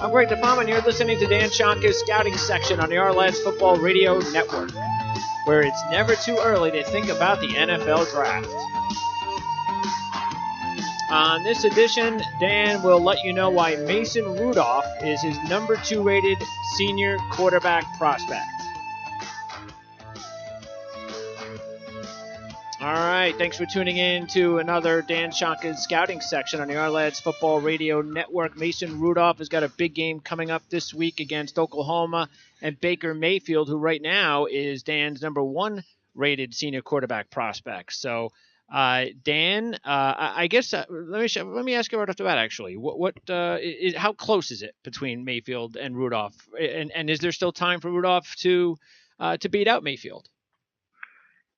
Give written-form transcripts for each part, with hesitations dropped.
I'm Greg DePalma, and you're listening to Dan Shonka's Scouting Section on the Lads Football Radio Network, where it's never too early to think about the NFL Draft. On this edition, Dan will let you know why Mason Rudolph is his number 2 rated senior quarterback prospect. All right, thanks for tuning in to another Dan Shonka's Scouting Section on the Lads Football Radio Network. Mason Rudolph has got a big game coming up this week against Oklahoma and Baker Mayfield, who right now is Dan's number 1 rated senior quarterback prospect. So, Dan, I guess let me ask you right off the bat. Actually, how close is it between Mayfield and Rudolph? And is there still time for Rudolph to beat out Mayfield?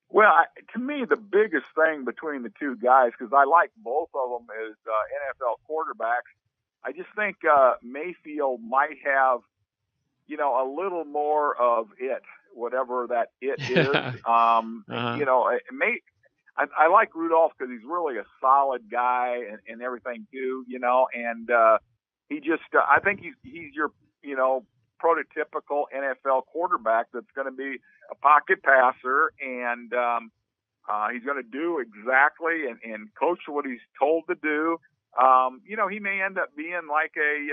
Well, to me, the biggest thing between the two guys, because I like both of them as NFL quarterbacks, I just think Mayfield might have, a little more of it, whatever that it is. I like Rudolph because he's really a solid guy and everything too, and he just, I think he's your, prototypical NFL quarterback that's going to be a pocket passer, and he's going to do exactly and coach what he's told to do. He may end up being like an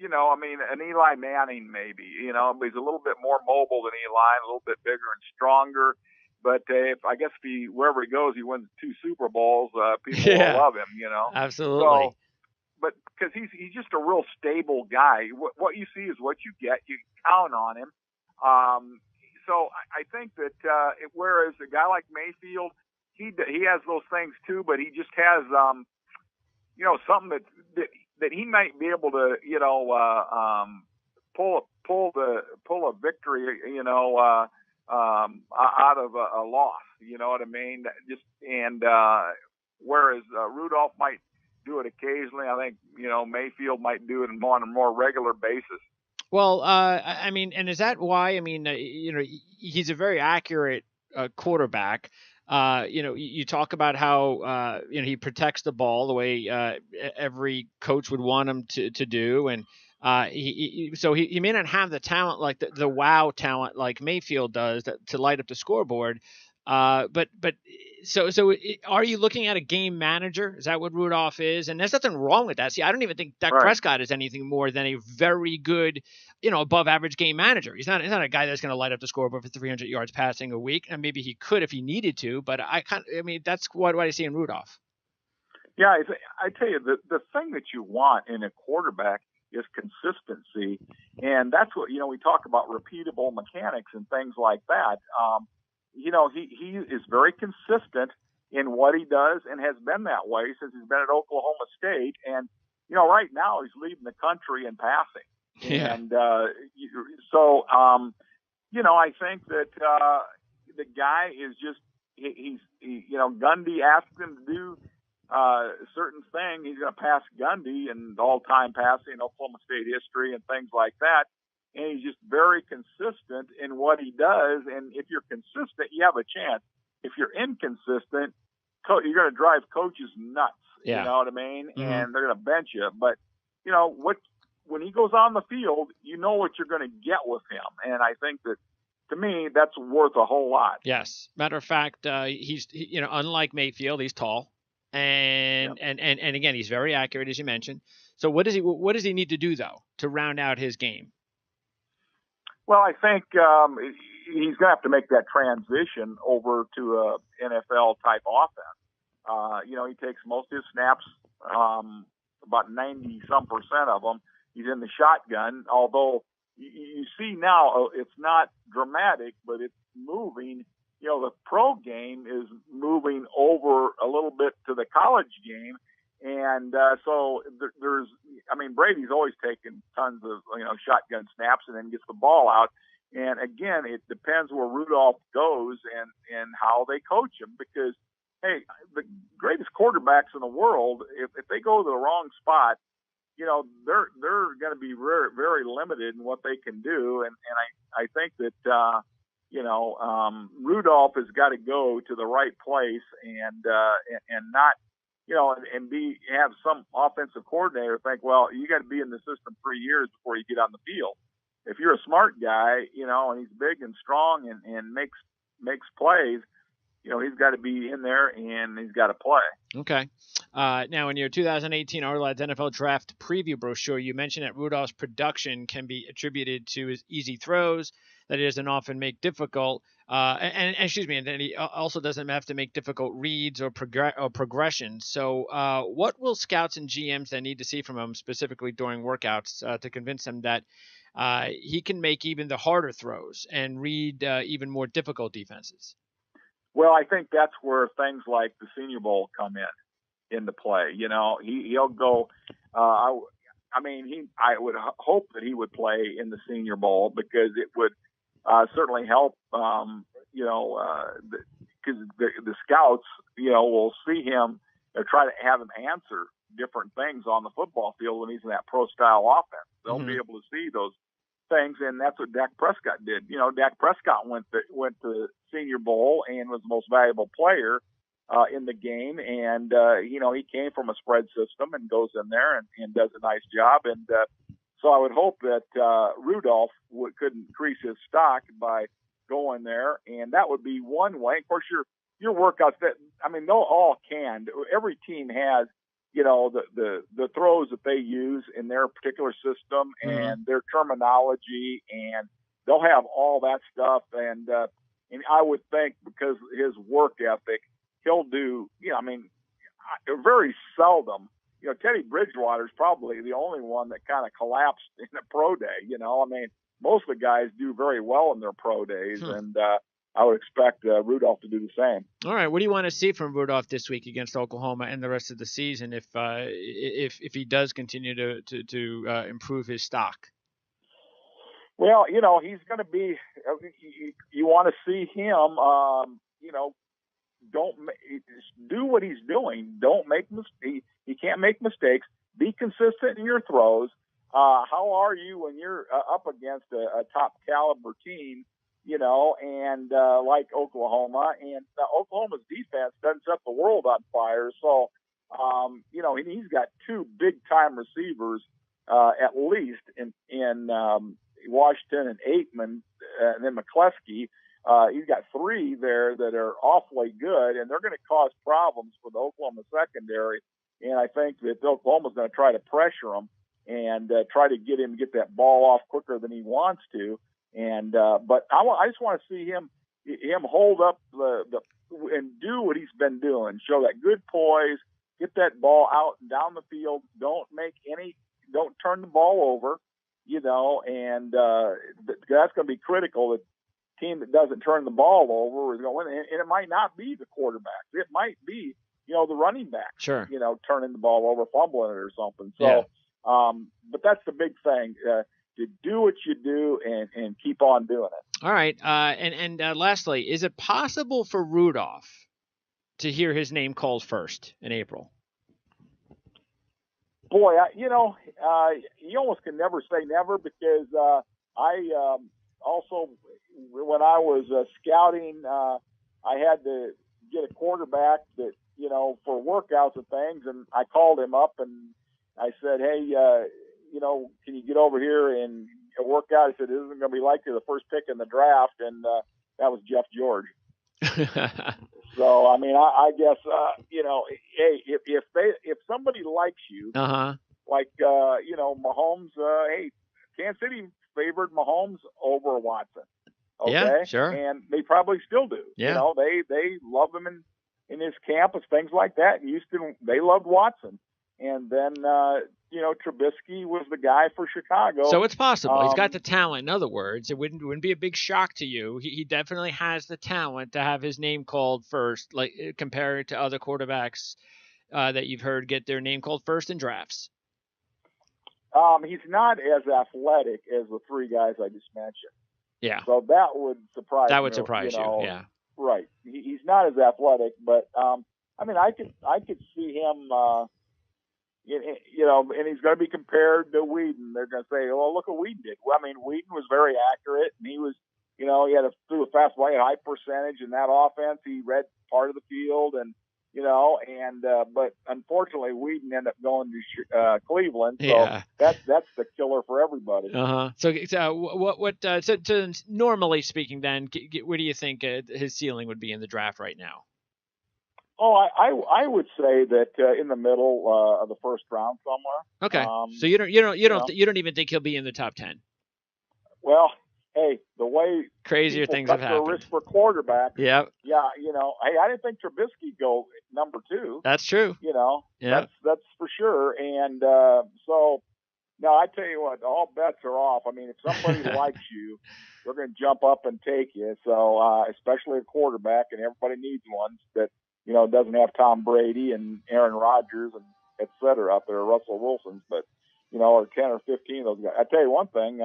Eli Manning maybe, but he's a little bit more mobile than Eli, a little bit bigger and stronger. But wherever he goes, he wins 2 Super Bowls. People will love him, Absolutely. So, but because he's just a real stable guy. What you see is what you get. You count on him. So I think that whereas a guy like Mayfield, he has those things too, but he just has something that he might be able to pull a victory out of a loss. You know what I mean? Whereas Rudolph might do it occasionally, I think Mayfield might do it on a more regular basis. Well, and is that why? He's a very accurate quarterback. You talk about how he protects the ball the way every coach would want him to do, and he may not have the talent like the wow talent like Mayfield does to light up the scoreboard. But are you looking at a game manager? Is that what Rudolph is? And there's nothing wrong with that. See, I don't even think Dak Prescott is anything more than a very good, above average game manager. He's not a guy that's going to light up the scoreboard for 300 yards passing a week. And maybe he could if he needed to, but that's what I see in Rudolph. Yeah. I tell you, the thing that you want in a quarterback is consistency. And that's what, we talk about repeatable mechanics and things like that. He is very consistent in what he does and has been that way since he's been at Oklahoma State. And, right now he's leading the country in passing. Yeah. And I think that the guy is just, Gundy asked him to do certain thing. He's going to pass Gundy and all-time passing in Oklahoma State history and things like that. And he's just very consistent in what he does. And if you're consistent, you have a chance. If you're inconsistent, you're going to drive coaches nuts. Yeah. You know what I mean? Mm-hmm. And they're going to bench you. But, when he goes on the field, you know what you're going to get with him. And I think that, to me, that's worth a whole lot. Yes. Matter of fact, he's unlike Mayfield, he's tall. And again, he's very accurate, as you mentioned. So what does he need to do, though, to round out his game? Well, I think he's going to have to make that transition over to a NFL-type offense. He takes most of his snaps, about 90-some% of them. He's in the shotgun, although you see now it's not dramatic, but it's moving. The pro game is moving over a little bit to the college game. And Brady's always taken tons of, shotgun snaps and then gets the ball out. And again, it depends where Rudolph goes and how they coach him, because, hey, the greatest quarterbacks in the world, if they go to the wrong spot, they're going to be very, very limited in what they can do. And I think that, Rudolph has got to go to the right place and not and have some offensive coordinator think, well, you got to be in the system 3 years before you get on the field. If you're a smart guy, and he's big and strong and makes plays, he's got to be in there and he's got to play. Okay. Now, in your 2018 Our Lads NFL Draft preview brochure, you mentioned that Rudolph's production can be attributed to his easy throws that he doesn't often make difficult. And then he also doesn't have to make difficult reads or progressions. So what will scouts and GMs then need to see from him specifically during workouts to convince them that he can make even the harder throws and read even more difficult defenses? Well, I think that's where things like the Senior Bowl come into play. He'll go. I would hope that he would play in the Senior Bowl because it would certainly help. Because the scouts, will see him or try to have him answer different things on the football field when he's in that pro style offense. They'll be able to see those things, and that's what Dak Prescott did. Dak Prescott went to Senior Bowl and was the most valuable player in the game, and he came from a spread system and goes in there and does a nice job. And so I would hope that Rudolph could increase his stock by going there, and that would be one way. Of course, your workouts they'll all can. Every team has the throws that they use in their particular system and their terminology, and they'll have all that stuff. And I would think because his work ethic, he'll do, very seldom, Teddy Bridgewater is probably the only one that kind of collapsed in a pro day. Most of the guys do very well in their pro days, and I would expect Rudolph to do the same. All right. What do you want to see from Rudolph this week against Oklahoma and the rest of the season if he does continue to improve his stock? Well, he's going to be. You want to see him. Don't do what he's doing. Don't make mistakes. He can't make mistakes. Be consistent in your throws. How are you when you're up against a top caliber team? And like Oklahoma, and Oklahoma's defense doesn't set the world on fire. So, he's got two big time receivers, at least in Washington and Aikman, and then McCleskey. He's got three there that are awfully good, and they're going to cause problems for the Oklahoma secondary. And I think that Oklahoma's going to try to pressure him and try to get him to get that ball off quicker than he wants to. And but I just want to see him hold up and do what he's been doing. Show that good poise, get that ball out and down the field. Don't turn the ball over, and that's going to be critical. The team that doesn't turn the ball over is going to win, and it might not be the quarterback. It might be the running back. Sure. Turning the ball over, fumbling it or something. So, yeah. But that's the big thing. To do what you do and keep on doing it. All right. And lastly, is it possible for Rudolph to hear his name called first in April? Boy, you almost can never say never because I also, when I was scouting, I had to get a quarterback that, for workouts and things, and I called him up and I said, hey, can you get over here and work out? He said, this isn't going to be likely the first pick in the draft. And that was Jeff George. So, I guess, hey, if somebody likes you, like, Mahomes, hey, Kansas City favored Mahomes over Watson. Okay. Yeah, sure. And they probably still do. Yeah. They love him in his campus, things like that. And Houston, they loved Watson. And then, Trubisky was the guy for Chicago. So it's possible. He's got the talent. In other words, it wouldn't be a big shock to you. He definitely has the talent to have his name called first, like compared to other quarterbacks that you've heard get their name called first in drafts. He's not as athletic as the three guys I just mentioned. Yeah. So that would surprise me. That would surprise you. Yeah. Right. He's not as athletic, but I could see him. And he's going to be compared to Whedon. They're going to say, "Oh, look what Whedon did." Well, Whedon was very accurate, and he was, he had threw a fastball, he had high percentage in that offense. He read part of the field, and and but unfortunately Whedon ended up going to Cleveland, so Yeah. that's the killer for everybody. So normally speaking, then, where do you think his ceiling would be in the draft right now? Oh, I would say that in the middle of the first round somewhere. Okay. So you don't even think he'll be in the top 10? Well, hey, the way crazier things have happened. Risk for quarterback. Yep. Yeah, hey, I didn't think Trubisky go number 2. That's true. That's for sure. And so now I tell you what, all bets are off. I mean, if somebody likes you, they're going to jump up and take you. So especially a quarterback, and everybody needs one that doesn't have Tom Brady and Aaron Rodgers and et cetera out there, Russell Wilson's, but or 10 or 15 of those guys. I tell you one thing.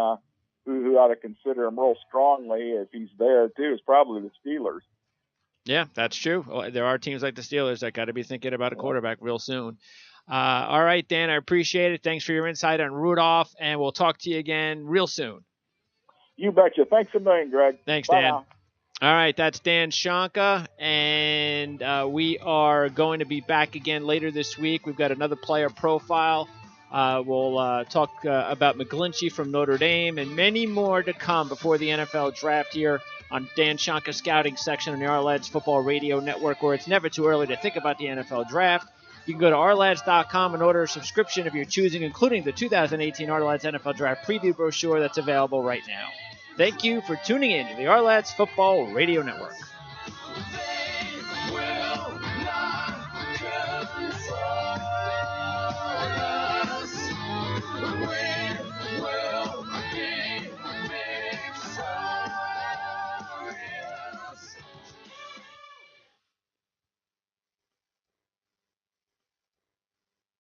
Who ought to consider him real strongly if he's there too is probably the Steelers. Yeah, that's true. There are teams like the Steelers that got to be thinking about a quarterback real soon. All right, Dan, I appreciate it. Thanks for your insight on Rudolph, and we'll talk to you again real soon. You betcha. Thanks a million, Greg. Thanks, Bye Dan. now. All right, that's Dan Shonka, and we are going to be back again later this week. We've got another player profile. We'll talk about McGlinchey from Notre Dame and many more to come before the NFL draft here on Dan Shonka Scouting Section on the Our-Lads Football Radio Network, where it's never too early to think about the NFL draft. You can go to ourlads.com and order a subscription of your choosing, including the 2018 Our-Lads NFL Draft Preview brochure that's available right now. Thank you for tuning in to the Our-Lads Football Radio Network.